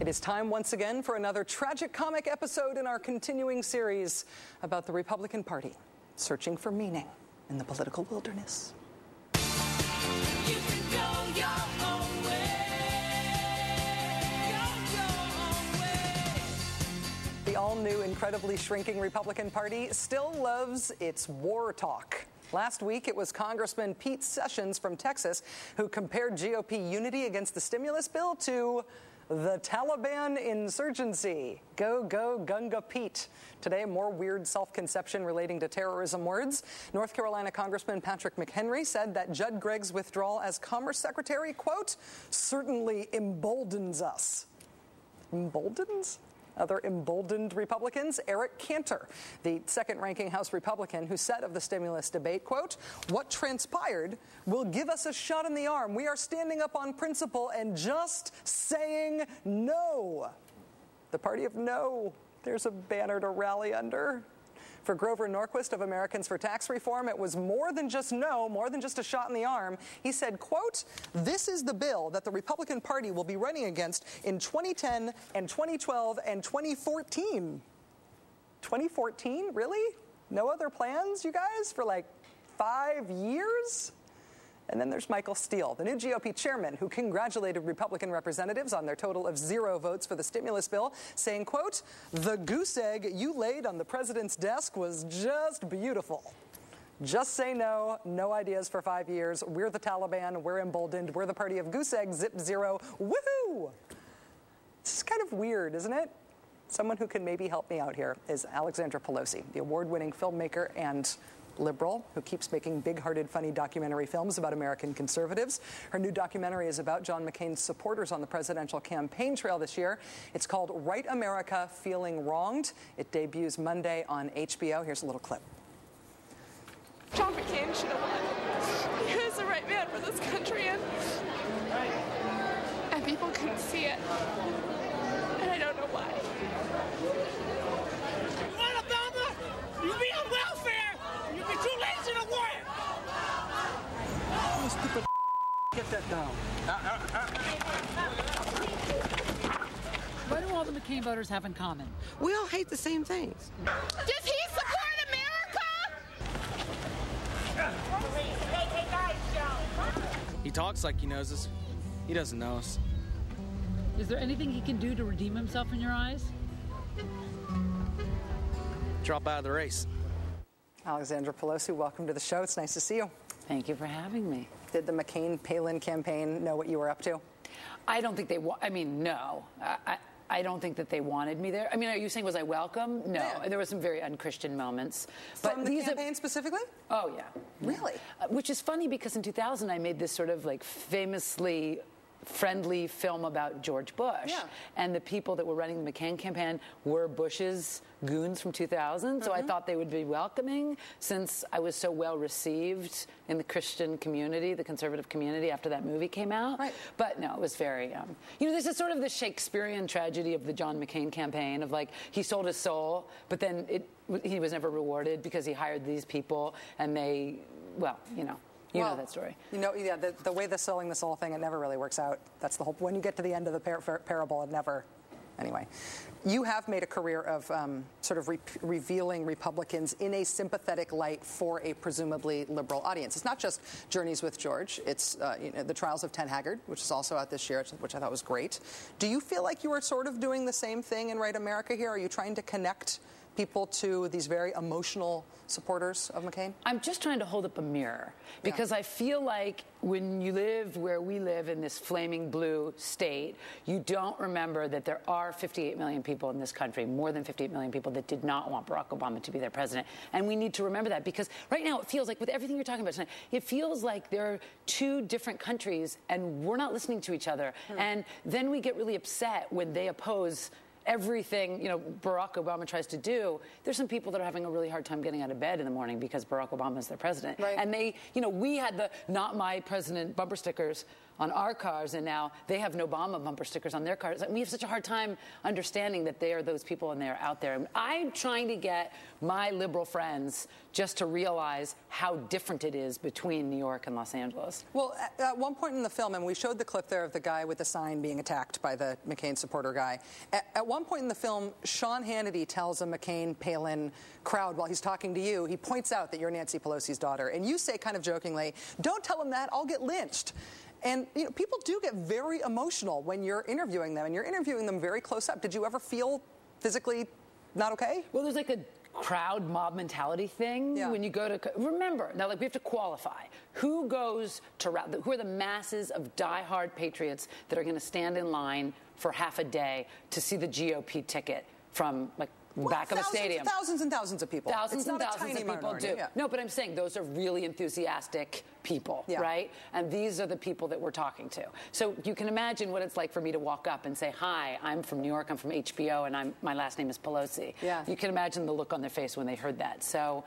It is time once again for another tragic comic episode in our continuing series about the Republican Party searching for meaning in the political wilderness. You can go your own way. The all-new, incredibly shrinking Republican Party still loves its war talk. Last week, it was Congressman Pete Sessions from Texas who compared GOP unity against the stimulus bill to the Taliban insurgency. Go, go, Gunga Pete. Today, more weird self-conception relating to terrorism words. North Carolina Congressman Patrick McHenry said that Judd Gregg's withdrawal as Commerce Secretary, quote, certainly emboldens us. Emboldens? Other emboldened Republicans, Eric Cantor, the second-ranking House Republican, who said of the stimulus debate, quote, what transpired will give us a shot in the arm. We are standing up on principle and just saying no. The party of no. There's a banner to rally under. For Grover Norquist of Americans for Tax Reform, it was more than just no, more than just a shot in the arm. He said, quote, this is the bill that the Republican Party will be running against in 2010 and 2012 and 2014. 2014? Really? No other plans, you guys, for like 5 years? And then there's Michael Steele, the new GOP chairman, who congratulated Republican representatives on their total of 0 votes for the stimulus bill, saying, quote, the goose egg you laid on the president's desk was just beautiful. Just say no, no ideas for 5 years. We're the Taliban, we're emboldened, we're the party of goose egg, zip zero, woohoo! This is kind of weird, isn't it? Someone who can maybe help me out here is Alexandra Pelosi, the award-winning filmmaker and liberal who keeps making big-hearted, funny documentary films about American conservatives. Her new documentary is about John McCain's supporters on the presidential campaign trail this year. It's called Right America Feeling Wronged. It debuts Monday on HBO. Here's a little clip. John McCain should have won. He was the right man for this country, and people couldn't see it. And I don't know why. You want Obama? You be on welfare! You'll be too lazy to work! Oh, stupid get that down. What do all the McCain voters have in common? We all hate the same things. Does he support America? Hey, guys, He talks like he knows us. He doesn't know us. Is there anything he can do to redeem himself in your eyes? Drop out of the race. Alexandra Pelosi, welcome to the show. It's nice to see you. Thank you for having me. Did the McCain-Palin campaign know what you were up to? I don't think they no. I don't think that they wanted me there. I mean, are you saying was I welcome? No. Yeah. There were some very unchristian moments. From the campaign specifically? Oh, yeah. Really? Which is funny because in 2000 I made this sort of like famously friendly film about George Bush. Yeah. And the people that were running the McCain campaign were Bush's goons from 2000. So I thought they would be welcoming since I was so well received in the Christian community, the conservative community after that movie came out. Right. But no, it was very, there's a sort of the Shakespearean tragedy of the John McCain campaign of like, he sold his soul, but then he was never rewarded because he hired these people and they, you know that story. Yeah, the way the selling the soul thing, it never really works out. That's the whole, when you get to the end of the parable, it never, anyway. You have made a career of sort of revealing Republicans in a sympathetic light for a presumably liberal audience. It's not just Journeys with George. It's The Trials of Ted Haggard, which is also out this year, which I thought was great. Do you feel like you are sort of doing the same thing in Right America here? Are you trying to connect people to these very emotional supporters of McCain? I'm just trying to hold up a mirror because I feel like when you live where we live in this flaming blue state, you don't remember that there are 58 million people in this country, more than 58 million people that did not want Barack Obama to be their president. And we need to remember that because right now it feels like with everything you're talking about tonight, it feels like there are 2 different countries and we're not listening to each other. And then we get really upset when they oppose everything, Barack Obama tries to do. There's some people that are having a really hard time getting out of bed in the morning because Barack Obama is their president. Right. And they, we had the not my president bumper stickers on our cars, and now they have no Obama bumper stickers on their cars. We have such a hard time understanding that they are those people and they're out there. I'm trying to get my liberal friends just to realize how different it is between New York and Los Angeles. Well, at one point in the film, and we showed the clip there of the guy with the sign being attacked by the McCain supporter guy. At one point in the film, Sean Hannity tells a McCain-Palin crowd while he's talking to you, he points out that you're Nancy Pelosi's daughter. And you say kind of jokingly, don't tell him that, I'll get lynched. And you know, people do get very emotional when you're interviewing them, and you're interviewing them very close up. Did you ever feel physically not okay? Well, there's like a crowd mob mentality thing when you go to, remember, now like we have to qualify. Who goes to, who are the masses of diehard patriots that are going to stand in line for half a day to see the GOP ticket from like back of a stadium? Thousands and thousands of people. Thousands and thousands of people do. Yeah. No, but I'm saying those are really enthusiastic people, right? And these are the people that we're talking to. So you can imagine what it's like for me to walk up and say, hi, I'm from New York, I'm from HBO, and my last name is Pelosi. Yeah. You can imagine the look on their face when they heard that. So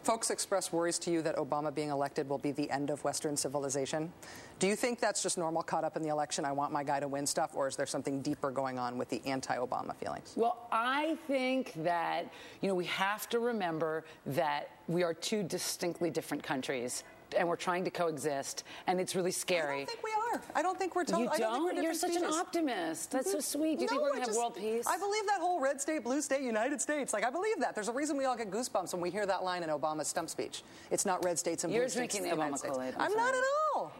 folks express worries to you that Obama being elected will be the end of Western civilization. Do you think that's just normal caught up in the election, I want my guy to win stuff, or is there something deeper going on with the anti-Obama feelings? Well, I think that, you know, we have to remember that we are two distinctly different countries, and we're trying to coexist, and it's really scary. I don't think we are. I don't think we're totally. You don't? You're such an optimist. That's so sweet. Do you think we're going to have world peace? I believe that whole red state, blue state, United States. Like, I believe that. There's a reason we all get goosebumps when we hear that line in Obama's stump speech. It's not red states and blue states. You're drinking the Obama Kool-Aid. I'm not at all.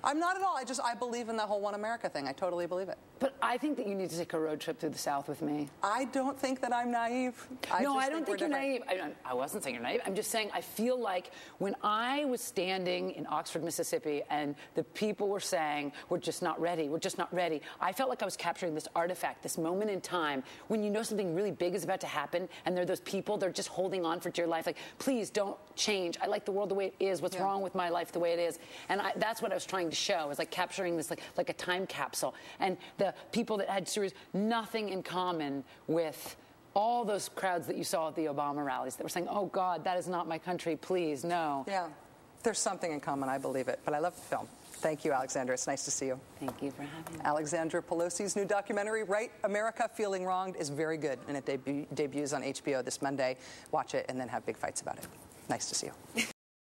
I'm not at all. I believe in that whole one America thing. I totally believe it. But I think that you need to take a road trip through the South with me. I don't think that I'm naive. I don't think you're naive. I wasn't saying you're naive. I'm just saying I feel like when I was standing in Oxford, Mississippi, and the people were saying, we're just not ready, we're just not ready, I felt like I was capturing this artifact, this moment in time when you know something really big is about to happen, and there are those people, they're just holding on for dear life, like, please don't change. I like the world the way it is. What's wrong with my life the way it is? And that's what I was trying to show, is like capturing this like a time capsule. And the people that had nothing in common with all those crowds that you saw at the Obama rallies that were saying, oh, God, that is not my country, please, no. Yeah, there's something in common, I believe it. But I love the film. Thank you, Alexandra. It's nice to see you. Thank you for having me. Alexandra Pelosi's new documentary, Right America Feeling Wronged, is very good, and it debuts on HBO this Monday. Watch it and then have big fights about it. Nice to see you.